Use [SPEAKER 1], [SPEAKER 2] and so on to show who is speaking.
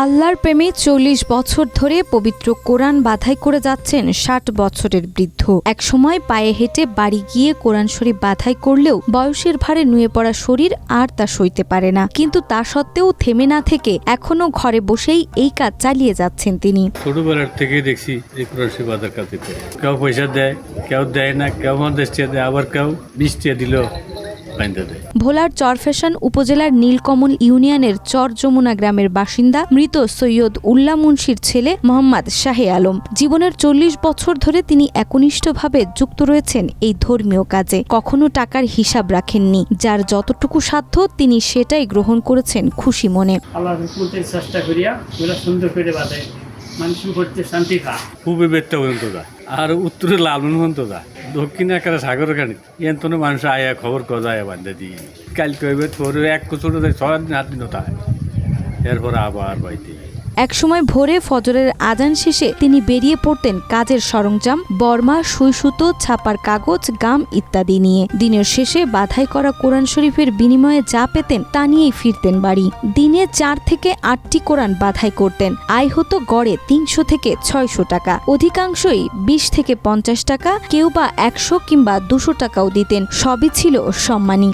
[SPEAKER 1] আল্লাহর প্রেমে ৪০ বছর ধরে পবিত্র কোরআন বাঁধাই করে যাচ্ছেন ৬০ বছরের বৃদ্ধ। একসময় পায়ে হেঁটে বাড়ি গিয়ে কোরআন শরীফ বাঁধাই করলেও বয়সের ভারে নুয়ে পড়া শরীর আর তা সইতে পারে না। কিন্তু তা সত্ত্বেও থেমে না থেকে এখনো ঘরে বসেই এই কাজ চালিয়ে যাচ্ছেন তিনি।
[SPEAKER 2] ছোটবেলার থেকে দেখছি এই কোরআন শরীফ বাঁধার কাজ দিতে, কেউ পয়সা দেয়, কেউ দেয় না, কেউ ৫০ টাকা দেয়, আবার কেউ ২০ টাকা দিল।
[SPEAKER 1] ভোলার চরফ্যাশন উপজেলার নীলকমল ইউনিয়নের চর যমুনা গ্রামের বাসিন্দা মৃত সৈয়দ উল্লাহ মুন্সির ছেলে মোহাম্মদ শাহে আলম। জীবনের ৪০ বছর ধরে তিনি একনিষ্ঠভাবে যুক্ত রয়েছেন এই ধর্মীয় কাজে। কখনো টাকার হিসাব রাখেননি, যার যতটুকু সাধ্য তিনি সেটাই গ্রহণ করেছেন খুশি মনে।
[SPEAKER 3] চেষ্টা করিয়া সুন্দর করে বাঁধে, মানুষ করতে শান্তি খা
[SPEAKER 2] খুবই বেত্তা পর্যন্ত যায়, আর উত্তরে লালন পর্যন্ত যায়, দক্ষিণ একেবারে সাগর খানি এন মানুষ আয়া খবর কজায় বান্ধে দিয়ে কাল কইবে তোর এক ছোট ৬ দিন ৮ দিন তাই, এরপরে আবার বাইতে।
[SPEAKER 1] একসময় ভোরে ফজরের আজান শেষে তিনি বেরিয়ে পড়তেন কাজের সরঞ্জাম, বর্মা, সুই সুতো, ছাপার কাগজ, গাম ইত্যাদি নিয়ে। দিনের শেষে বাঁধাই করা কোরআন শরীফের বিনিময়ে যা পেতেন তা নিয়েই ফিরতেন বাড়ি। দিনে ৪ থেকে ৮টি কোরআন বাঁধাই করতেন। আয় হতো গড়ে ৩০০ থেকে ৬০০ টাকা। অধিকাংশই ২০ থেকে ৫০ টাকা, কেউ বা ১০০ কিংবা ২০০ টাকাও দিতেন। সবই ছিল সম্মানী।